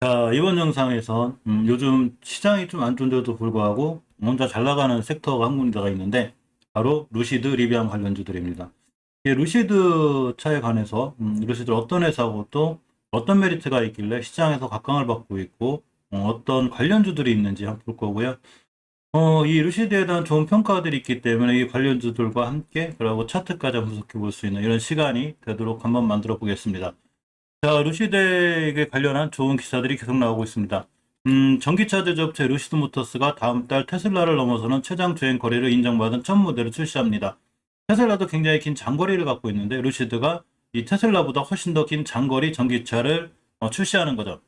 자, 이번 영상에서 요즘 시장이 좀 안 좋은데도 불구하고 혼자 잘 나가는 섹터가 한 군데가 있는데 바로 루시드 리비안 관련주들입니다. 이 루시드 차에 관해서 루시드 어떤 회사고 또 어떤 메리트가 있길래 시장에서 각광을 받고 있고 어떤 관련주들이 있는지 한번 볼 거고요. 이 루시드에 대한 좋은 평가들이 있기 때문에 이 관련주들과 함께 그리고 차트까지 분석해 볼 수 있는 이런 시간이 되도록 한번 만들어 보겠습니다. 자, 루시드에 관련한 좋은 기사들이 계속 나오고 있습니다. 전기차 제조업체 루시드모터스가 다음 달 테슬라를 넘어서는 최장 주행 거리를 인정받은 첫 모델을 출시합니다. 테슬라도 굉장히 긴 장거리를 갖고 있는데 루시드가 이 테슬라보다 훨씬 더 긴 장거리 전기차를 출시하는 거죠.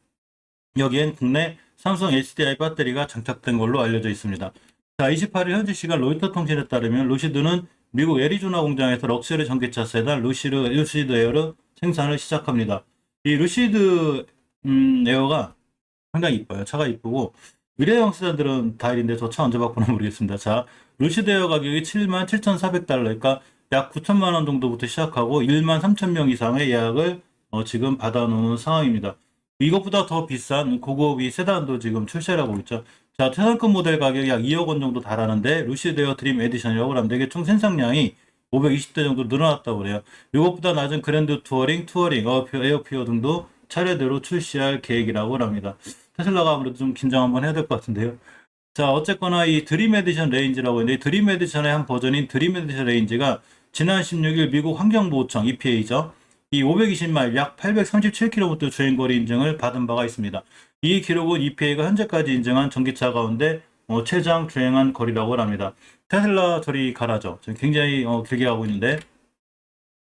여기엔 국내 삼성 HDI 배터리가 장착된 걸로 알려져 있습니다. 자, 28일 현지 시간 로이터 통신에 따르면 루시드는 미국 애리조나 공장에서 럭셔리 전기차 세단 루시드 에어를 생산을 시작합니다. 이 루시드 에어가 상당히 이뻐요. 차가 이쁘고 일회용 세단들은 다일인데 저 차 언제 바꾸나 모르겠습니다. 자, 루시드 에어 가격이 77,400달러, 그러니까 약 9천만 원 정도부터 시작하고 1만 3천 명 이상의 예약을 지금 받아놓은 상황입니다. 이것보다 더 비싼 고급이 세단도 지금 출시하고 있죠. 자, 최상급 모델 가격이 약 2억 원 정도 달하는데 루시드 에어 드림 에디션이라고 하는데 이게 총 생산량이 520대 정도 늘어났다고 그래요. 이것보다 낮은 그랜드 투어링, 에어피어 등도 차례대로 출시할 계획이라고 합니다. 테슬라가 아무래도 좀 긴장 한번 해야 될 것 같은데요. 자, 어쨌거나 이 드림 에디션 레인지라고 있는데 이 드림 에디션의 한 버전인 드림 에디션 레인지가 지난 16일 미국 환경보호청 EPA죠. 이 520마일 약 837km 주행거리 인증을 받은 바가 있습니다. 이 기록은 EPA가 현재까지 인정한 전기차 가운데 최장 주행한 거리라고 합니다. 테슬라 저리 가라죠. 지금 굉장히 길게 가고 있는데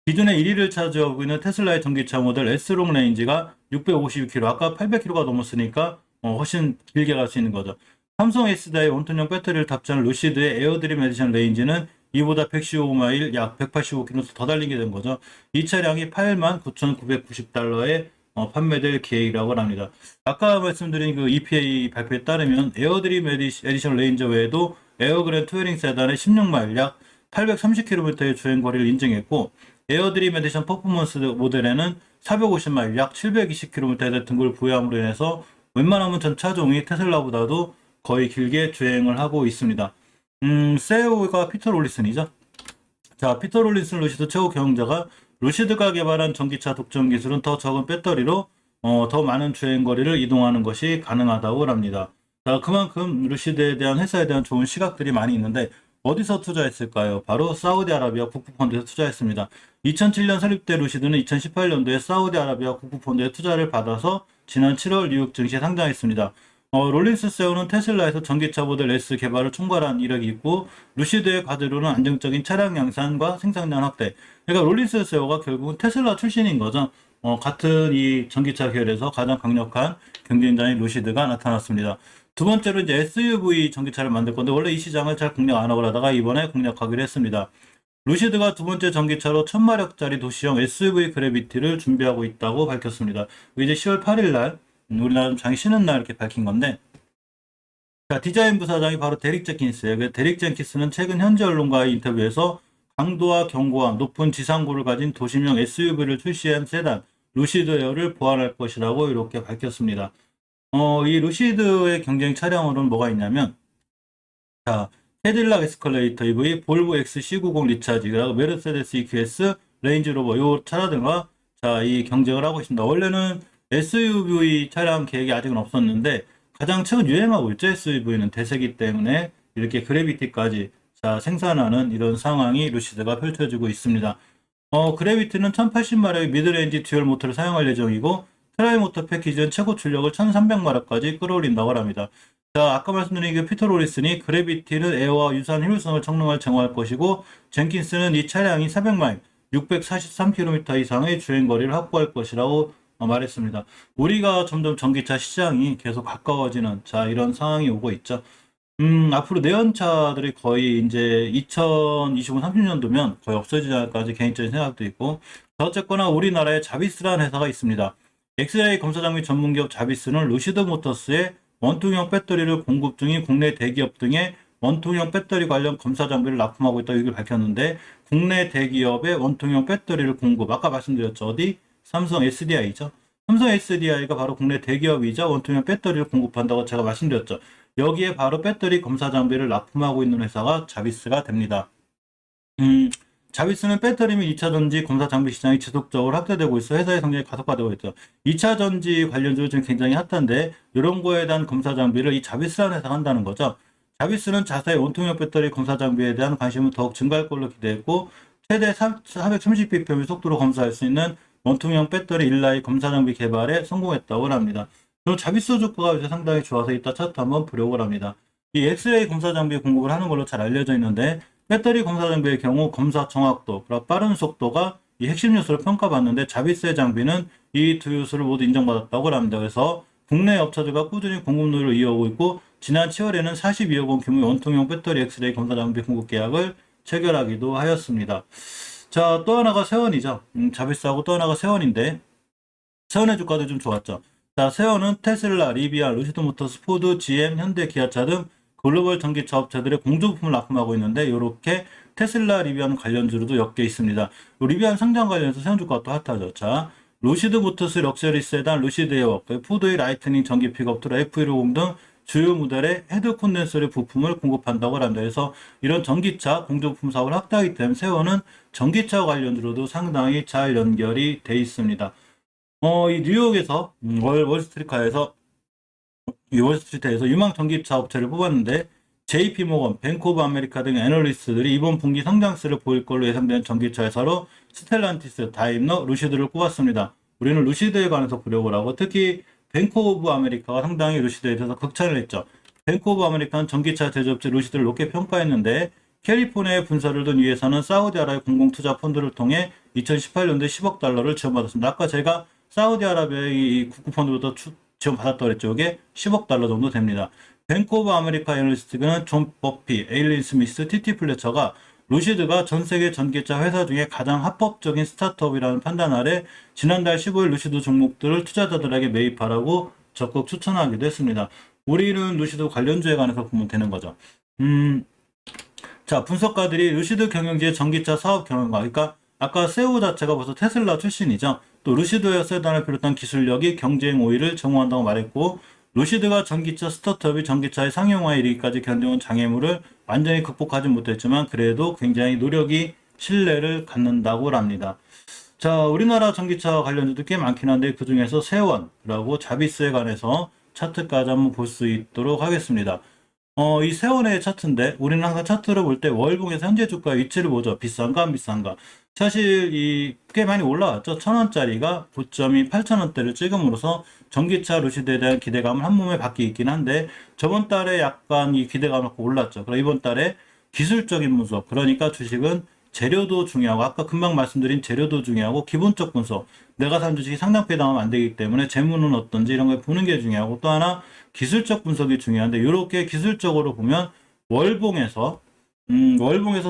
기존에 1위를 차지하고 있는 테슬라의 전기차 모델 S롱 레인지가 652km, 아까 800km가 넘었으니까 훨씬 길게 갈 수 있는 거죠. 삼성 S다의 원톤형 배터리를 탑재한 루시드의 에어드림 에디션 레인지는 이보다 115마일, 약 185km 더 달리게 된 거죠. 이 차량이 89,990달러에 판매될 계획이라고 합니다. 아까 말씀드린 그 EPA 발표에 따르면 에어드림 에디션 레인저 외에도 에어그랜 투어링 세단의 16마일, 약 830km의 주행거리를 인증했고 에어드림 에디션 퍼포먼스 모델에는 450마일, 약 720km의 등급을 부여함으로 인해서 웬만하면 전 차종이 테슬라보다도 거의 길게 주행을 하고 있습니다. CEO가 피터 롤린슨이죠. 자, 피터 롤린슨 루시드 최고 경영자가 루시드가 개발한 전기차 독점 기술은 더 적은 배터리로 더 많은 주행거리를 이동하는 것이 가능하다고 합니다. 자, 그만큼 루시드에 대한 회사에 대한 좋은 시각들이 많이 있는데 어디서 투자했을까요? 바로 사우디아라비아 국부펀드에서 투자했습니다. 2007년 설립된 루시드는 2018년도에 사우디아라비아 국부펀드에 투자를 받아서 지난 7월 뉴욕 증시에 상장했습니다. 롤린스 세오는 테슬라에서 전기차 모델 S 개발을 총괄한 이력이 있고 루시드의 과제로는 안정적인 차량 양산과 생산량 확대. 그러니까 롤린스 세오가 결국은 테슬라 출신인 거죠. 같은 이 전기차 계열에서 가장 강력한 경쟁자인 루시드가 나타났습니다. 두 번째로 이제 SUV 전기차를 만들 건데 원래 이 시장을 잘 공략 안 하고 하다가 이번에 공략하기로 했습니다. 루시드가 두 번째 전기차로 1000마력짜리 도시형 SUV 그래비티를 준비하고 있다고 밝혔습니다. 이제 10월 8일 날 우리나라 좀 장이 쉬는 날 이렇게 밝힌 건데 자, 디자인 부사장이 바로 데릭 젠킨스예요. 데릭 젠킨스는 최근 현지 언론과의 인터뷰에서 강도와 견고함, 높은 지상고를 가진 도심형 SUV를 출시한 세단 루시드 에어를 보완할 것이라고 이렇게 밝혔습니다. 이 루시드의 경쟁 차량으로는 뭐가 있냐면 자, 캐딜락 에스컬레이터 EV, 볼보 XC90 리차지, 그리고 메르세데스 EQS, 레인지로버 요 차라든가 자, 이 경쟁을 하고 있습니다. 원래는 SUV 차량 계획이 아직은 없었는데 가장 최근 유행하고 있죠. SUV는 대세기 때문에 이렇게 그래비티까지 자, 생산하는 이런 상황이 루시드가 펼쳐지고 있습니다. 그래비티는 1080마력의 미드레인지 듀얼 모터를 사용할 예정이고 트라이 모터 패키지는 최고 출력을 1300마력까지 끌어올린다고 합니다. 자, 아까 말씀드린 그 피터 로리슨이 그래비티는 에어와 유사한 효율성을 성능을 제공할 것이고 젠킨스는 이 차량이 400마일, 643km 이상의 주행거리를 확보할 것이라고 말했습니다. 우리가 점점 전기차 시장이 계속 가까워지는 자 이런 상황이 오고 있죠. 앞으로 내연차들이 거의 이제 2025, 30년도면 거의 없어지지 않을까지 개인적인 생각도 있고 어쨌거나 우리나라에 자비스라는 회사가 있습니다. 엑스레이 검사 장비 전문기업 자비스는 루시드 모터스의 원통형 배터리를 공급 중인 국내 대기업 등의 원통형 배터리 관련 검사 장비를 납품하고 있다고 이걸 밝혔는데 국내 대기업의 원통형 배터리를 공급 아까 말씀드렸죠. 어디? 삼성 SDI죠. 삼성 SDI가 바로 국내 대기업이자 원통형 배터리를 공급한다고 제가 말씀드렸죠. 여기에 바로 배터리 검사 장비를 납품하고 있는 회사가 자비스가 됩니다. 자비스는 배터리 및 2차 전지 검사 장비 시장이 지속적으로 확대되고 있어 회사의 성장이 가속화되고 있죠. 2차 전지 관련주로 지금 굉장히 핫한데 이런 거에 대한 검사 장비를 이 자비스라는 회사가 한다는 거죠. 자비스는 자사의 원통형 배터리 검사 장비에 대한 관심은 더욱 증가할 걸로 기대했고 최대 430bpm의 속도로 검사할 수 있는 원통형 배터리 일라의 검사 장비 개발에 성공했다고 합니다. 그리고 자비스 주가가 요새 상당히 좋아서 이따 차트 한번 보려고 합니다. 이 엑스레이 검사 장비 공급을 하는 걸로 잘 알려져 있는데 배터리 검사 장비의 경우 검사 정확도, 그리고 빠른 속도가 이 핵심 요소를 평가받는데 자비스의 장비는 이 두 요소를 모두 인정받았다고 합니다. 그래서 국내 업체들과 꾸준히 공급 노력을 이어오고 있고 지난 7월에는 42억 원 규모의 원통형 배터리 엑스레이 검사 장비 공급 계약을 체결하기도 하였습니다. 자, 또 하나가 세원이죠. 자비스하고 또 하나가 세원인데 세원의 주가도 좀 좋았죠. 자, 세원은 테슬라, 리비안, 루시드모터스, 포드, GM, 현대, 기아차 등 글로벌 전기차 업체들의 공조부품을 납품하고 있는데 이렇게 테슬라, 리비안 관련주로도 엮여 있습니다. 리비안 상장 관련해서 세원 주가가 또 핫하죠. 자, 루시드모터스 럭셔리 세단, 루시드 에어, 포드의 라이트닝 전기 픽업 트럭 F150 등 주요 모델의 헤드 콘덴서의 부품을 공급한다고 합니다. 그래서 이런 전기차 공조부품 사업을 확대하기 때문에 세원은 전기차 관련주로도 상당히 잘 연결이 돼 있습니다. 이 뉴욕에서 월스트리트에서 유망 전기차 업체를 뽑았는데 JP모건, 뱅크 오브 아메리카 등 애널리스트들이 이번 분기 성장세를 보일 걸로 예상되는 전기차 회사로 스텔란티스, 다임러, 루시드를 꼽았습니다. 우리는 루시드에 관해서 보려고 하고 특히 뱅크 오브 아메리카가 상당히 루시드에 대해서 극찬을 했죠. 뱅크 오브 아메리카는 전기차 제조업체 루시드를 높게 평가했는데 캘리포니아에 분사를 둔 이 회사는 사우디아라비아 공공투자 펀드를 통해 2018년도에 10억 달러를 지원받았습니다. 아까 제가 사우디아라비아의 이 국부펀드부터 지원받았다고 그랬죠. 이게 10억 달러 정도 됩니다. 뱅크 오브 아메리카 애널리스트는 존 버피, 에일린 스미스, 티티 플래처가 루시드가 전 세계 전기차 회사 중에 가장 합법적인 스타트업이라는 판단 아래 지난달 15일 루시드 종목들을 투자자들에게 매입하라고 적극 추천하기도 했습니다. 우리는 루시드 관련주에 관해서 보면 되는 거죠. 자, 분석가들이 루시드 경영지의 전기차 사업 경영과, 그러니까 아까 세우 자체가 벌써 테슬라 출신이죠. 또 루시드웨어 세단을 비롯한 기술력이 경쟁 우위를 정호한다고 말했고 루시드가 전기차 스타트업이 전기차의 상용화에 이르기까지 견뎌온 장애물을 완전히 극복하지 못했지만 그래도 굉장히 노력이 신뢰를 갖는다고 합니다. 자, 우리나라 전기차 관련주도 꽤 많긴 한데 그 중에서 세원이라고 자비스에 관해서 차트까지 한번 볼 수 있도록 하겠습니다. 이 세원의 차트인데 우리는 항상 차트를 볼 때 월봉에서 현재 주가의 위치를 보죠. 비싼가 안 비싼가. 사실 꽤 많이 올라왔죠. 1,000원짜리가 고점이 8,000원대를 찍음으로써 전기차 루시드에 대한 기대감을 한 몸에 받기 있긴 한데 저번 달에 약간 이 기대감을 갖고 올랐죠. 그럼 이번 달에 기술적인 분석, 그러니까 주식은 재료도 중요하고 아까 금방 말씀드린 재료도 중요하고 기본적 분석, 내가 산 주식이 상당폐 당하면 안 되기 때문에 재무는 어떤지 이런 걸 보는 게 중요하고 또 하나 기술적 분석이 중요한데 이렇게 기술적으로 보면 월봉에서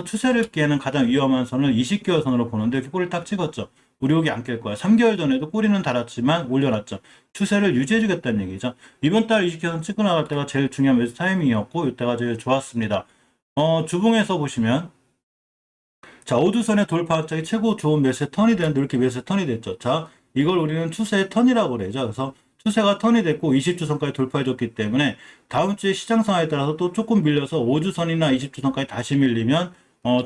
추세를 깨는 가장 위험한 선을 20개월 선으로 보는데 이렇게 꼬리를 딱 찍었죠. 우리 여기 안 깰 거야. 3개월 전에도 꼬리는 달았지만 올려놨죠. 추세를 유지해주겠다는 얘기죠. 이번 달 20개월 선 찍고 나갈 때가 제일 중요한 매수 타이밍이었고 이때가 제일 좋았습니다. 주봉에서 보시면 자, 오주선의 돌파 갑자기 최고 좋은 매수의 턴이 되는데 이렇게 매수의 턴이 됐죠. 자, 이걸 우리는 추세의 턴이라고 그러죠. 그래서 추세가 턴이 됐고 20주선까지 돌파해줬기 때문에 다음 주에 시장 상황에 따라서 또 조금 밀려서 5주선이나 20주선까지 다시 밀리면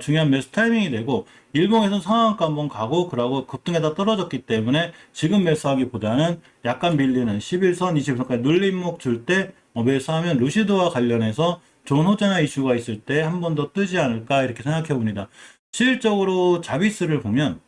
중요한 매수 타이밍이 되고 일봉에서는 상한가 한번 가고 그러고 급등에다 떨어졌기 때문에 지금 매수하기보다는 약간 밀리는 11선, 20선까지 눌림목 줄 때 매수하면 루시드와 관련해서 좋은 호재나 이슈가 있을 때 한 번 더 뜨지 않을까 이렇게 생각해 봅니다. 실질적으로 자비스를 보면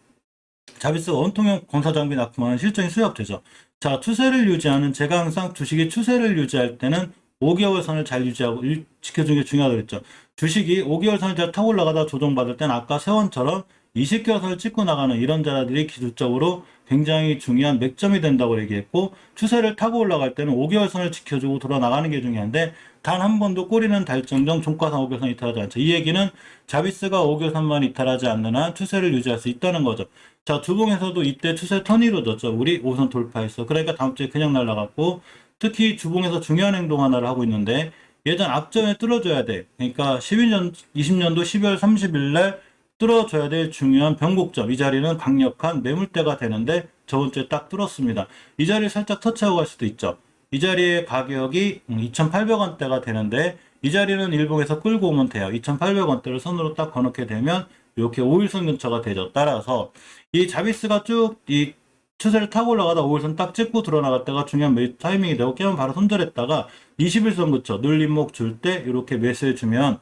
자비스가 원통형 공사 장비 납품하는 실적인 수요업체죠. 자, 추세를 유지하는 제가 항상 주식이 추세를 유지할 때는 5개월 선을 잘 유지하고 지켜주는 게 중요하다고 그랬죠. 주식이 5개월 선을 잘 타고 올라가다 조정받을 때는 아까 세원처럼 20개월 선을 찍고 나가는 이런 자리들이 기술적으로 굉장히 중요한 맥점이 된다고 얘기했고 추세를 타고 올라갈 때는 5개월 선을 지켜주고 돌아 나가는 게 중요한데 단 한 번도 꼬리는 달 정정 종가상 5개월 선 이탈하지 않죠. 이 얘기는 자비스가 5개월 선만 이탈하지 않는 한 추세를 유지할 수 있다는 거죠. 자, 주봉에서도 이때 추세 턴이 이루어졌죠. 우리 5선 돌파했어. 그러니까 다음 주에 그냥 날아갔고 특히 주봉에서 중요한 행동 하나를 하고 있는데 예전 앞전에 뚫어줘야 돼. 그러니까 20년도 12월 30일 날 뚫어줘야 될 중요한 변곡점. 이 자리는 강력한 매물대가 되는데 저번 주에 딱 뚫었습니다. 이 자리를 살짝 터치하고 갈 수도 있죠. 이 자리의 가격이 2,800원대가 되는데 이 자리는 일봉에서 끌고 오면 돼요. 2,800원대를 선으로 딱 거놓게 되면 이렇게 5일선 근처가 되죠. 따라서 이 자비스가 쭉 이 추세를 타고 올라가다 5일선 딱 찍고 들어나갔다가 중요한 매수 타이밍이 되고 깨면 바로 손절했다가 21선 근처 눌림목 줄 때 이렇게 매수해 주면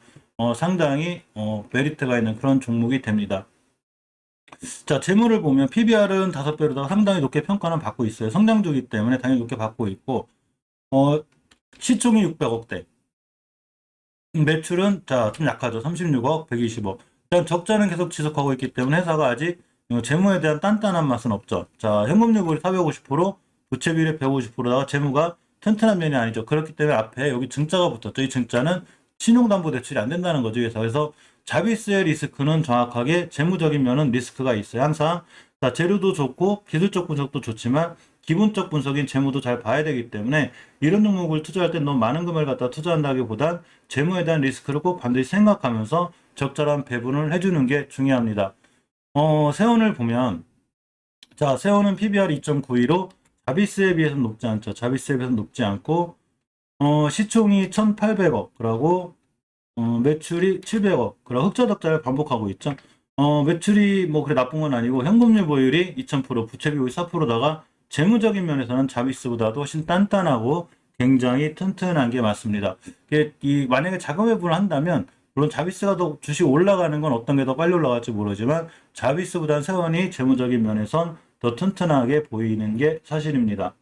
상당히 메리트가 있는 그런 종목이 됩니다. 자, 재물을 보면 PBR은 5배로다가 상당히 높게 평가는 받고 있어요. 성장주기 때문에 당연히 높게 받고 있고 시총이 600억대. 매출은 좀 약하죠. 36억, 120억. 일단 적자는 계속 지속하고 있기 때문에 회사가 아직 재무에 대한 단단한 맛은 없죠. 자, 현금유불이 450%, 부채 비율이 150%다가 재무가 튼튼한 면이 아니죠. 그렇기 때문에 앞에 여기 증자가 붙었죠. 이 증자는 신용담보대출이 안 된다는 거죠. 그래서 자비스의 리스크는 정확하게 재무적인 면은 리스크가 있어요. 항상 자, 재료도 좋고 기술적 분석도 좋지만 기본적 분석인 재무도 잘 봐야 되기 때문에 이런 종목을 투자할 때 너무 많은 금액을 갖다 투자한다기보단 재무에 대한 리스크를 꼭 반드시 생각하면서 적절한 배분을 해주는 게 중요합니다. 세온을 보면 자, 세온은 PBR 2.92로 자비스에 비해서는 높지 않죠. 자비스에 비해서는 높지 않고 시총이 1,800억이라고 매출이 700억. 그럼 흑자적자를 반복하고 있죠. 매출이 뭐 그래 나쁜 건 아니고 현금률 보율이 2000%, 부채 비율이 4%다가 재무적인 면에서는 자비스보다도 훨씬 단단하고 굉장히 튼튼한 게 맞습니다. 만약에 자금 회분을 한다면 물론 자비스가 더 주식 올라가는 건 어떤 게 더 빨리 올라갈지 모르지만 자비스보다는 세원이 재무적인 면에선 더 튼튼하게 보이는 게 사실입니다.